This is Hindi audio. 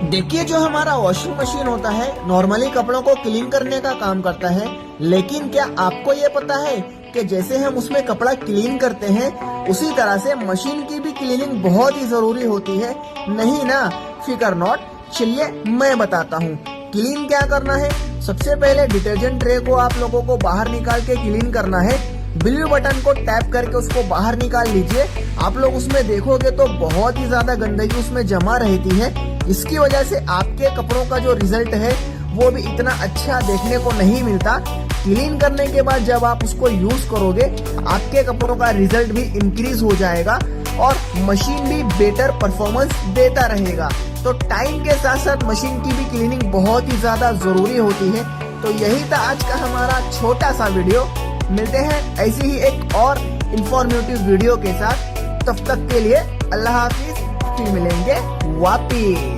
देखिए, जो हमारा वॉशिंग मशीन होता है नॉर्मली कपड़ों को क्लीन करने का काम करता है, लेकिन क्या आपको ये पता है कि जैसे हम उसमें कपड़ा क्लीन करते हैं उसी तरह से मशीन की भी क्लीनिंग बहुत ही जरूरी होती है। नहीं ना? फिकर नॉट, चलिए मैं बताता हूँ क्लीन क्या करना है। सबसे पहले डिटर्जेंट ट्रे को आप लोगों को बाहर निकाल के क्लीन करना है। ब्लू बटन को टैप करके उसको बाहर निकाल लीजिए। आप लोग उसमें देखोगे तो बहुत ही ज्यादा गंदगी उसमें जमा रहती है। इसकी वजह से आपके कपड़ों का जो रिजल्ट है वो भी इतना अच्छा देखने को नहीं मिलता। क्लीन करने के बाद जब आप उसको यूज करोगे आपके कपड़ों का रिजल्ट भी इंक्रीज हो जाएगा और मशीन भी बेटर परफॉर्मेंस देता रहेगा। तो टाइम के साथ साथ मशीन की भी क्लीनिंग बहुत ही ज्यादा जरूरी होती है। तो यही था आज का हमारा छोटा सा वीडियो। मिलते हैं ऐसी ही एक और इंफॉर्मेटिव वीडियो के साथ। तब तक के लिए अल्लाह हाफिज, फिर मिलेंगे वापिस।